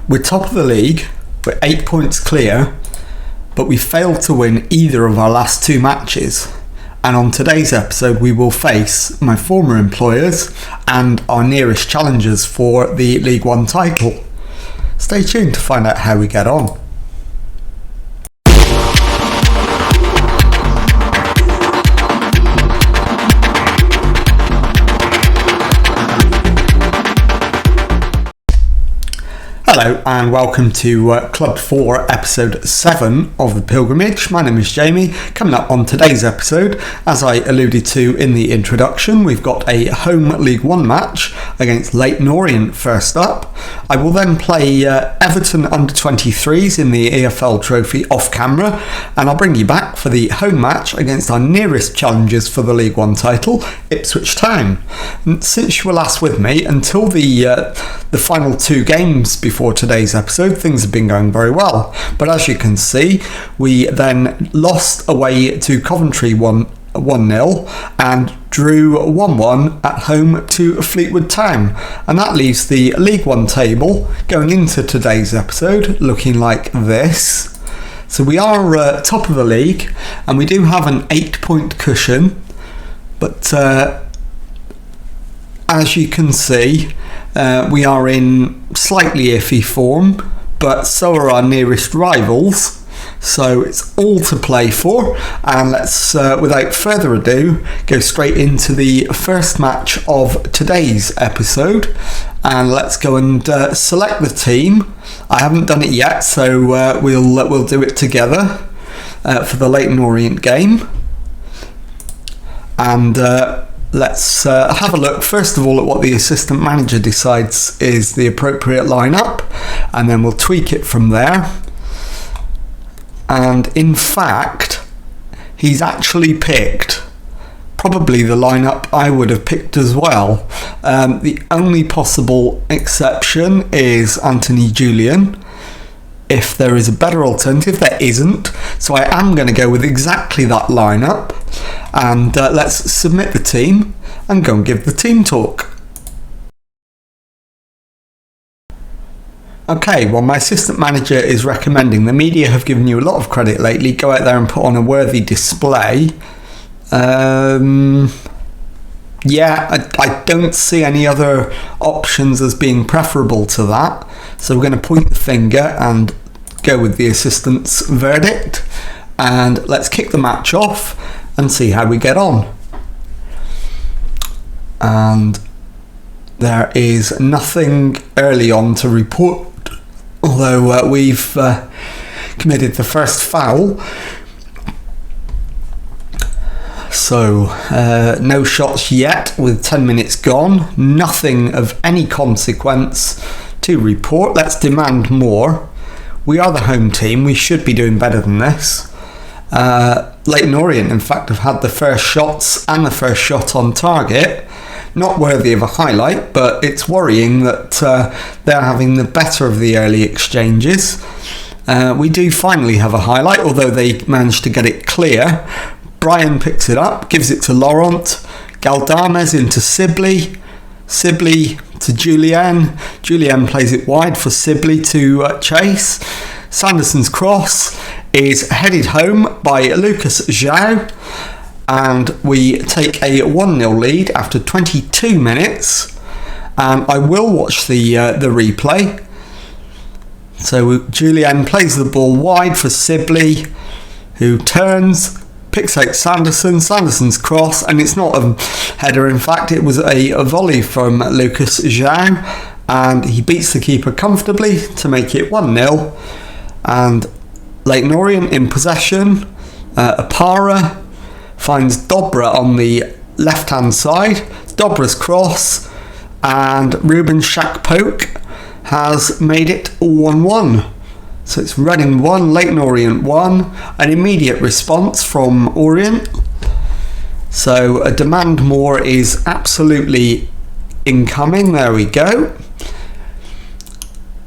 We're top of the league, we're 8 points clear, but we failed to win either of our last 2 matches. And on today's episode we will face my former employers and our nearest challengers for the League One title. Stay tuned to find out how we get on. Hello and welcome to Club 4 episode 7 of The Pilgrimage. My name is Jamie. Coming up on today's episode, as I alluded to in the introduction, we've got a home League One match against Leyton Orient first up. I will then play Everton under-23s in the EFL Trophy off camera, and I'll bring you back for the home match against our nearest challengers for the League One title, Ipswich Town. And since you were last with me, until the final 2 games before today's episode, things have been going very well, but as you can see, we then lost away to Coventry 1-0 and drew 1-1 at home to Fleetwood Town, and that leaves the League One table going into today's episode looking like this. So we are top of the league and we do have an 8-point cushion, but as you can see, we are in slightly iffy form, but so are our nearest rivals, so it's all to play for. And let's, without further ado, go straight into the first match of today's episode, and let's go and select the team. I haven't done it yet, so we'll do it together for the Leyton Orient game. And let's have a look first of all at what the assistant manager decides is the appropriate lineup, and then we'll tweak it from there. And in fact, he's actually picked probably the lineup I would have picked as well. The only possible exception is Anthony Julian. If there is a better alternative, there isn't, so I am going to go with exactly that lineup. And let's submit the team and go and give the team talk. Okay, well, my assistant manager is recommending, the media have given you a lot of credit lately, go out there and put on a worthy display. I don't see any other options as being preferable to that, so we're going to point the finger and go with the assistant's verdict, and let's kick the match off and see how we get on. And there is nothing early on to report, although we've committed the first foul. So no shots yet with 10 minutes gone, nothing of any consequence to report. Let's demand more. We are the home team, we should be doing better than this. Leyton Orient in fact have had the first shots and the first shot on target. Not worthy of a highlight, but it's worrying that they're having the better of the early exchanges. We do finally have a highlight, although they managed to get it clear. Brian picks it up, gives it to Laurent, Galdames into Sibley, Sibley to Julien, Julien plays it wide for Sibley to Chase. Sanderson's cross is headed home by Lucas João, and we take a 1-0 lead after 22 minutes. And I will watch the replay. So Julien plays the ball wide for Sibley, who turns, picks out Sanderson's cross, and it's not a header, in fact it was a volley from Lucas João, and he beats the keeper comfortably to make it 1-0. And Leyton Orient in possession. Apara finds Dobra on the left hand side, Dobra's cross, and Ruben Shakpoke has made it 1-1. So it's Reading 1, Leyton Orient 1, an immediate response from Orient. So a demand more is absolutely incoming, there we go.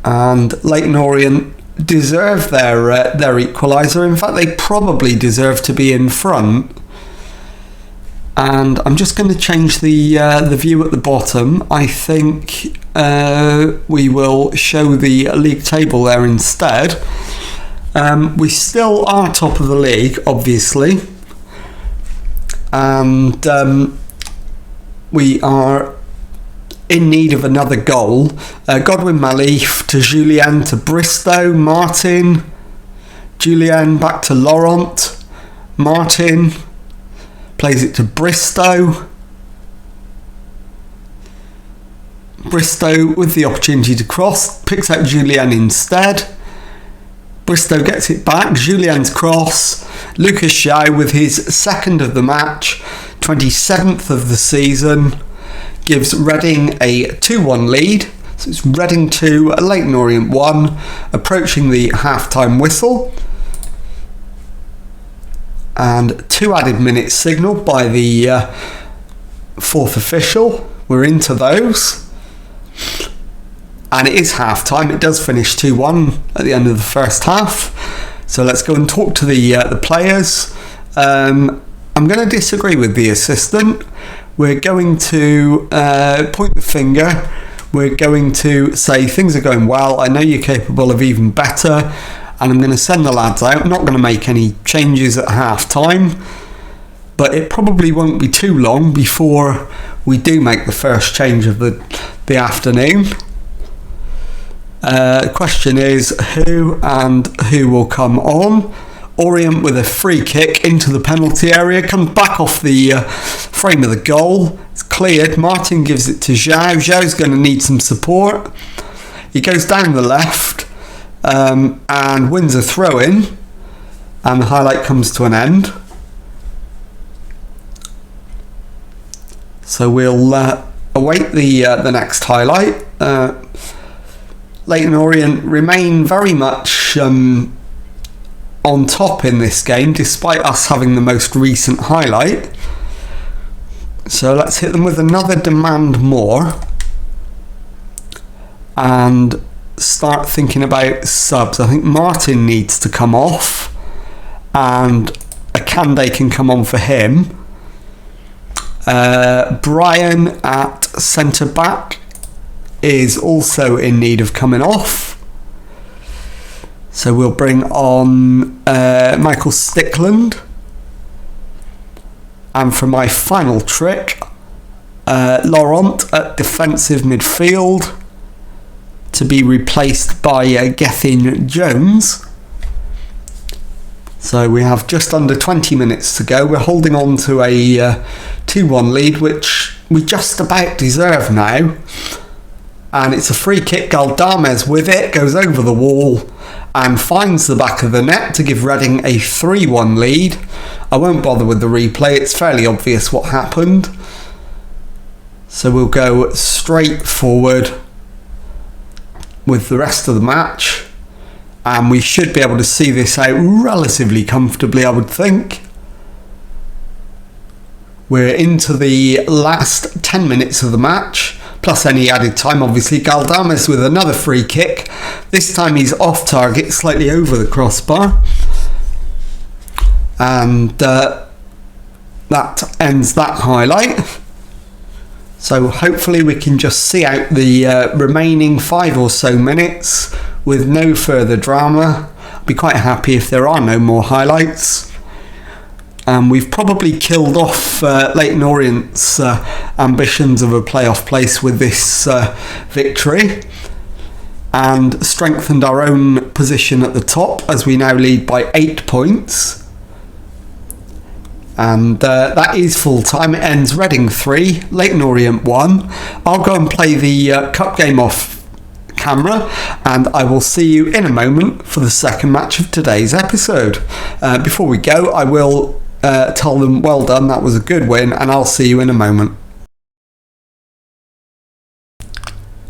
And Leyton Orient deserve their equaliser. In fact, they probably deserve to be in front. And I'm just going to change the view at the bottom. I think we will show the league table there instead. We still are top of the league, obviously, and we are in need of another goal. Godwin Malif to Julien to Bristow, Martin, Julien back to Laurent, Martin plays it to Bristow. Bristow with the opportunity to cross, picks out Julien instead. Bristow gets it back, Julien's cross. Lucas Xiao with his second of the match, 27th of the season, gives Reading a 2-1 lead. So it's Reading 2, Leyton Orient 1, approaching the half-time whistle. And 2 added minutes signalled by the fourth official. We're into those. And it is half-time. It does finish 2-1 at the end of the first half. So let's go and talk to the players. I'm going to disagree with the assistant. We're going to point the finger. We're going to say things are going well. I know you're capable of even better. And I'm going to send the lads out. I'm not going to make any changes at half-time. But it probably won't be too long before we do make the first change of the afternoon. The question is who will come on. Orient with a free kick into the penalty area, comes back off the frame of the goal. It's cleared. Martin gives it to Zhao. Zhao's going to need some support. He goes down the left and wins a throw-in, and the highlight comes to an end. So we'll await the next highlight. Leyton Orient remain very much on top in this game, despite us having the most recent highlight. So let's hit them with another demand more and start thinking about subs. I think Martin needs to come off and Akande can come on for him. Brian at centre back is also in need of coming off, so we'll bring on Michael Stickland. And for my final trick, Laurent at defensive midfield to be replaced by Gethin Jones. So we have just under 20 minutes to go. We're holding on to a 2-1 lead, which we just about deserve now. And it's a free kick. Galdames with it, goes over the wall and finds the back of the net to give Reading a 3-1 lead. I won't bother with the replay, it's fairly obvious what happened. So we'll go straight forward with the rest of the match. And we should be able to see this out relatively comfortably, I would think. We're into the last 10 minutes of the match, plus any added time, obviously. Galdames with another free kick. This time he's off target, slightly over the crossbar. And that ends that highlight. So hopefully we can just see out the remaining 5 or so minutes with no further drama. I'll be quite happy if there are no more highlights. We've probably killed off Leyton Orient's ambitions of a playoff place with this victory, and strengthened our own position at the top as we now lead by 8 points. And that is full time. It ends Reading 3, Leyton Orient 1. I'll go and play the cup game off camera, and I will see you in a moment for the second match of today's episode. Before we go, I will tell them well done, that was a good win, and I'll see you in a moment.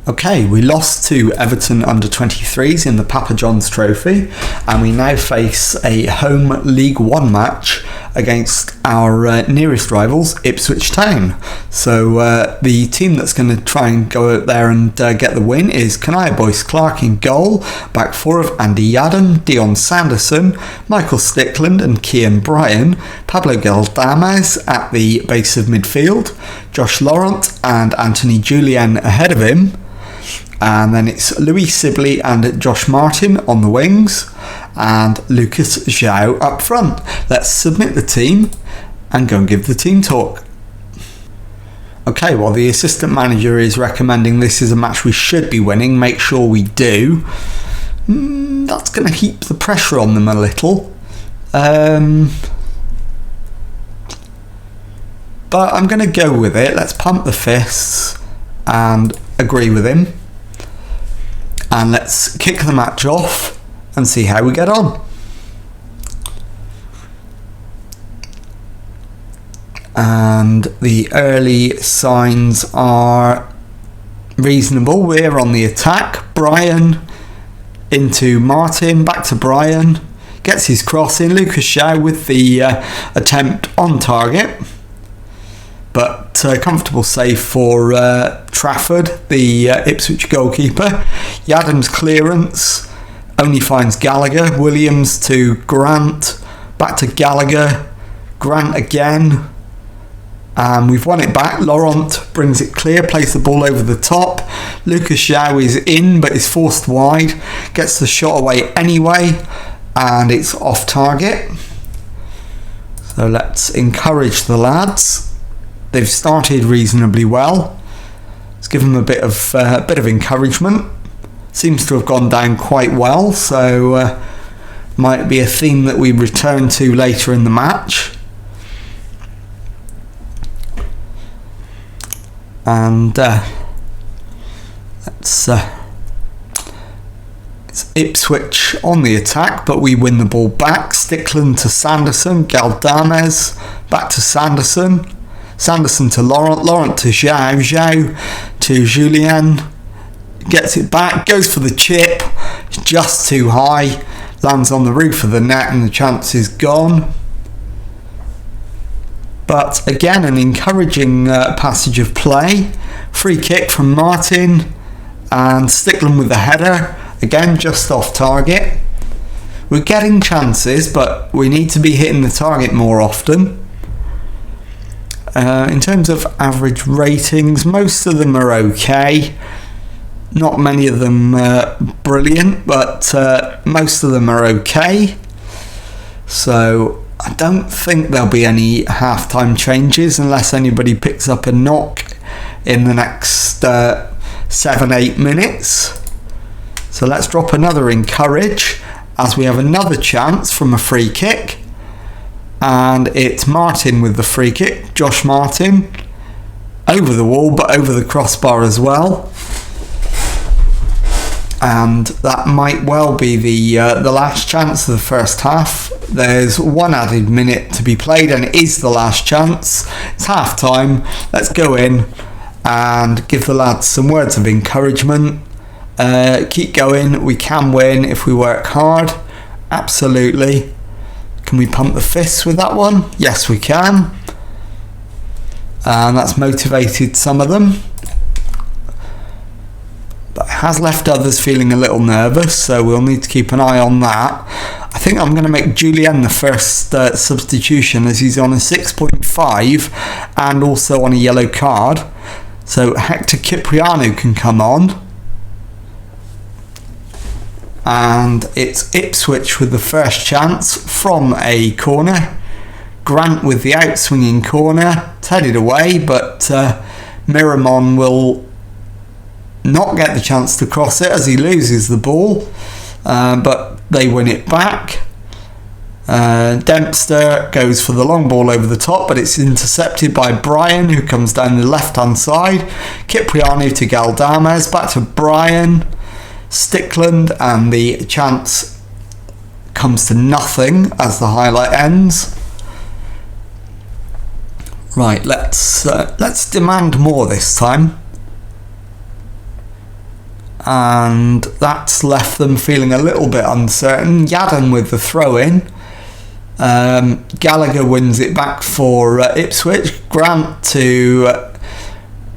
Okay, we lost to Everton under-23s in the Papa John's Trophy, and we now face a home League One match against our nearest rivals, Ipswich Town. So the team that's going to try and go out there and get the win is Kanaya Boyce Clark in goal, back four of Andy Yadden, Dion Sanderson, Michael Stickland and Kian Bryan, Pablo Galdames at the base of midfield, Josh Laurent and Anthony Julien ahead of him. And then it's Louis Sibley and Josh Martin on the wings, and Lucas Zhao up front. Let's submit the team and go and give the team talk. Okay, well, the assistant manager is recommending this is a match we should be winning. Make sure we do. That's going to heap the pressure on them a little. But I'm going to go with it. Let's pump the fists and agree with him. And let's kick the match off and see how we get on. And the early signs are reasonable. We're on the attack. Brian into Martin, back to Brian. Gets his cross in. Lucas Zhao with the attempt on target. But comfortable save for Trafford, the Ipswich goalkeeper. Yadam's clearance only finds Gallagher. Williams to Grant. Back to Gallagher. Grant again. And we've won it back. Laurent brings it clear, plays the ball over the top. Lucas Zhao is in, but is forced wide. Gets the shot away anyway, and it's off target. So let's encourage the lads. They've started reasonably well. Let's give them a bit of encouragement. Seems to have gone down quite well, so might be a theme that we return to later in the match. And it's Ipswich on the attack, but we win the ball back. Stickland to Sanderson, Galdames back to Sanderson, Sanderson to Laurent, Laurent to Zhao, Zhao to Julien, gets it back, goes for the chip, just too high, lands on the roof of the net and the chance is gone. But again, an encouraging passage of play. Free kick from Martin, and Stickland with the header. Again, just off target. We're getting chances, but we need to be hitting the target more often. In terms of average ratings, most of them are okay. Not many of them brilliant, but most of them are okay. So I don't think there'll be any half-time changes unless anybody picks up a knock in the next 7-8 minutes. So let's drop another encourage as we have another chance from a free kick. And it's Martin with the free kick, Josh Martin. Over the wall, but over the crossbar as well. And that might well be the last chance of the first half. There's one added minute to be played and it is the last chance. It's half time. Let's go in and give the lads some words of encouragement. Keep going. We can win if we work hard. Absolutely. Can we pump the fists with that one? Yes, we can. And that's motivated some of them. But it has left others feeling a little nervous, so we'll need to keep an eye on that. I think I'm going to make Julien the first substitution as he's on a 6.5 and also on a yellow card. So Hector Cipriano can come on. And it's Ipswich with the first chance from a corner. Grant with the outswinging corner. It's headed away, but Miramon will not get the chance to cross it as he loses the ball. But they win it back. Dempster goes for the long ball over the top, but it's intercepted by Brian, who comes down the left-hand side. Cipriano to Galdames, back to Brian. Stickland, and the chance comes to nothing as the highlight ends. Right, let's demand more this time. And that's left them feeling a little bit uncertain. Yadam with the throw-in. Gallagher wins it back for Ipswich. Grant to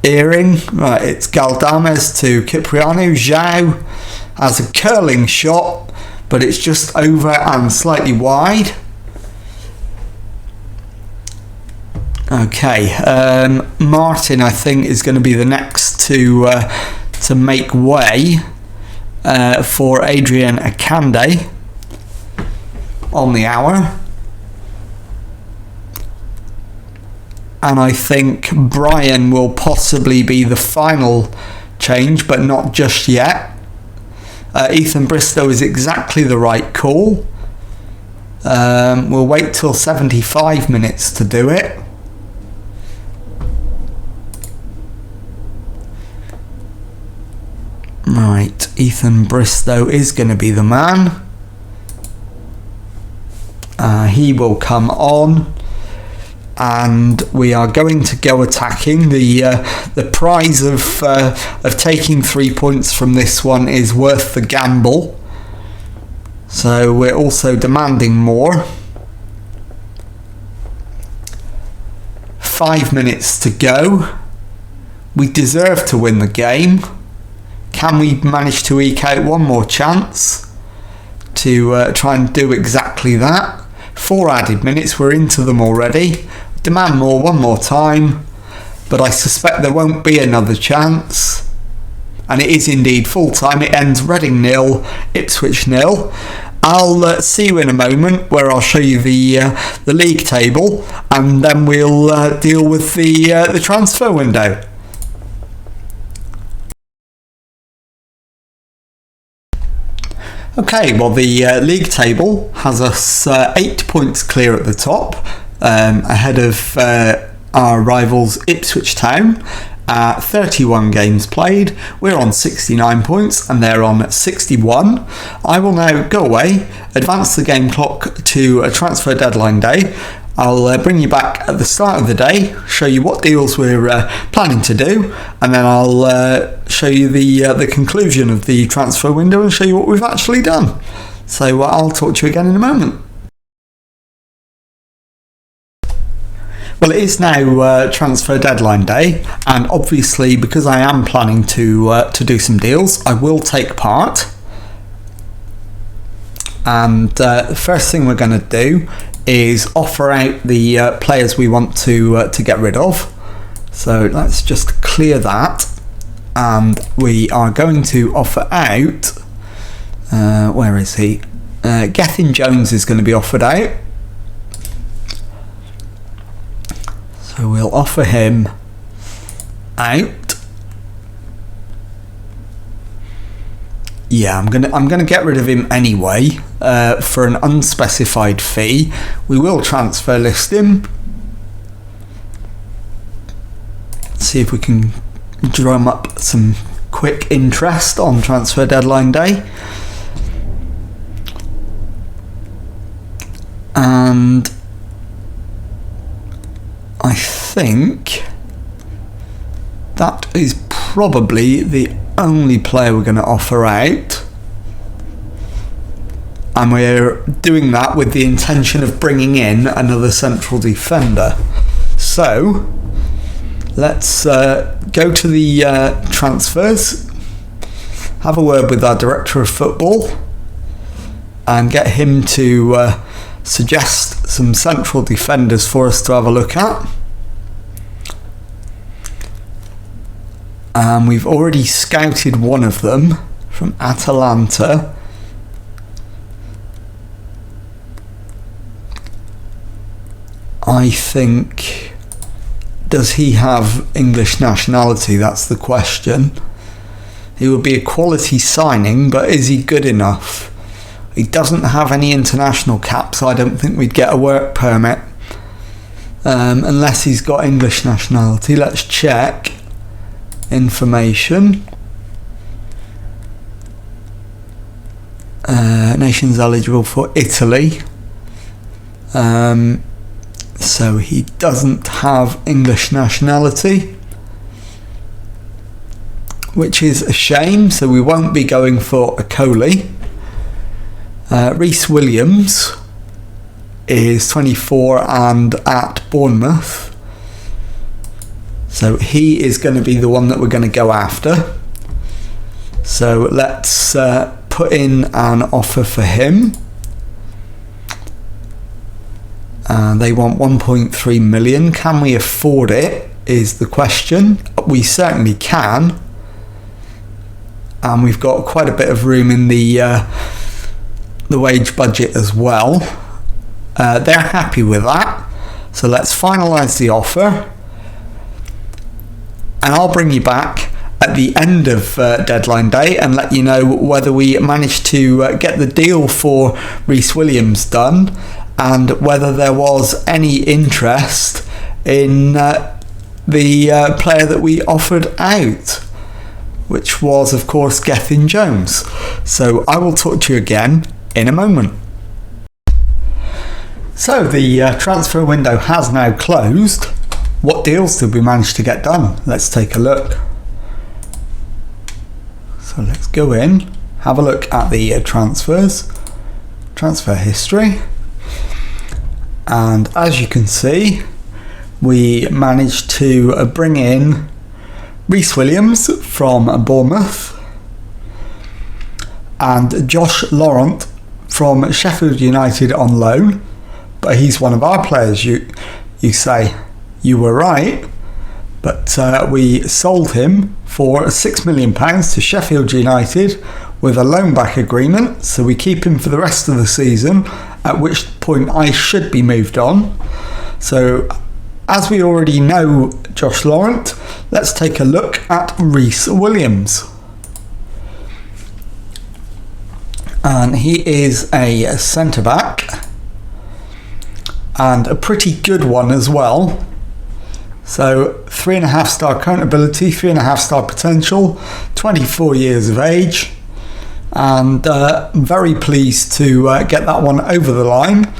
Earring. Right, it's Galdames to Cipriano. Zhao has a curling shot, but it's just over and slightly wide. Okay, Martin, I think, is going to be the next to to make way for Adrian Akande on the hour. And I think Brian will possibly be the final change, but not just yet. Ethan Bristow is exactly the right call. We'll wait till 75 minutes to do it. Right, Ethan Bristow is going to be the man. He will come on. And we are going to go attacking. The prize of taking 3 points from this one is worth the gamble. So we're also demanding more. 5 minutes to go. We deserve to win the game. Can we manage to eke out one more chance to try and do exactly that? 4 added minutes, we're into them already. Demand more one more time, but I suspect there won't be another chance. And it is indeed full time. It ends Reading 0, Ipswich 0. I'll see you in a moment where I'll show you the league table, and then we'll deal with the transfer window. Okay, well, the league table has us 8 points clear at the top, ahead of our rivals Ipswich Town. 31 games played. We're on 69 points and they're on 61. I will now go away, advance the game clock to a transfer deadline day. I'll bring you back at the start of the day, show you what deals we're planning to do, and then I'll show you the conclusion of the transfer window and show you what we've actually done. So I'll talk to you again in a moment. Well, it is now transfer deadline day, and obviously because I am planning to do some deals, I will take part. And the first thing we're going to do is offer out the players we want to get rid of. So let's just clear that, and we are going to offer out. Where is he? Gethin Jones is going to be offered out. So we'll offer him out. Yeah, I'm gonna get rid of him anyway for an unspecified fee. We will transfer list him. See if we can drum up some quick interest on transfer deadline day. And I think that is probably the only player we're going to offer out, and we're doing that with the intention of bringing in another central defender. So let's go to the transfers, have a word with our director of football and get him to suggest some central defenders for us to have a look at. We've already scouted one of them from Atalanta. I think, does he have English nationality? That's the question. He would be a quality signing, but is he good enough? He doesn't have any international caps, so I don't think we'd get a work permit unless he's got English nationality. Let's check information. Nations eligible for Italy. So he doesn't have English nationality, which is a shame, so we won't be going for a Coley. Reece Williams is 24 and at Bournemouth, so he is going to be the one that we're going to go after. So let's put in an offer for him. They want 1.3 million. Can we afford it is the question. We certainly can. and we've got quite a bit of room in the wage budget as well. They're happy with that, so let's finalise the offer, and I'll bring you back at the end of deadline day and let you know whether we managed to get the deal for Rhys Williams done, and whether there was any interest in the player that we offered out, which was of course Gethin Jones. So I will talk to you again in a moment. So the transfer window has now closed. What deals did we manage to get done? Let's take a look. So let's go in, have a look at the transfers, transfer history, and as you can see, we managed to bring in Rhys Williams from Bournemouth and Josh Laurent from Sheffield United on loan. But he's one of our players. You say you were right, but we sold him for £6 million to Sheffield United with a loan back agreement, so we keep him for the rest of the season, at which point I should be moved on. So as we already know Josh Laurent, let's take a look at Rhys Williams. And he is a centre-back, and a pretty good one as well. So 3.5 star current ability, 3.5 star potential, 24 years of age, and very pleased to get that one over the line.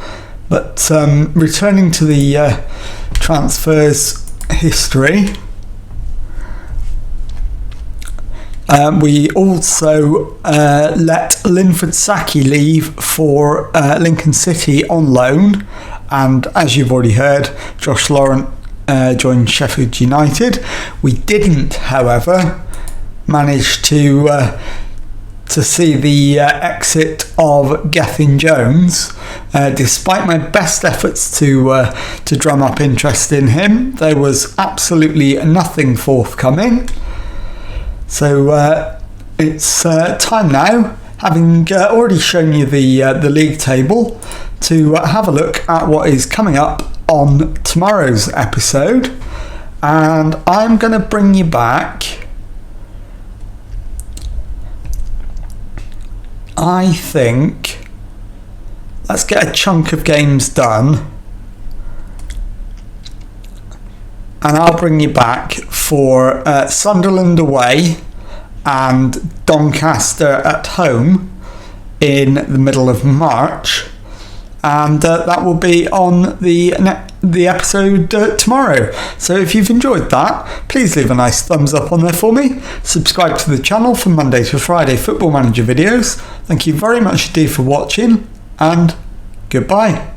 But returning to the transfers history, we also let Linford Saki leave for Lincoln City on loan, and as you've already heard, Josh Laurent joined Sheffield United. We didn't, however, manage to see the exit of Gethin Jones. Despite my best efforts to drum up interest in him, there was absolutely nothing forthcoming. So it's time now, having already shown you the league table, to have a look at what is coming up on tomorrow's episode. And I'm going to bring you back, I think, let's get a chunk of games done, and I'll bring you back for Sunderland away and Doncaster at home in the middle of March, and that will be on the episode tomorrow. So if you've enjoyed that, please leave a nice thumbs up on there for me. Subscribe to the channel for Monday to Friday Football Manager videos. Thank you very much indeed for watching, and goodbye.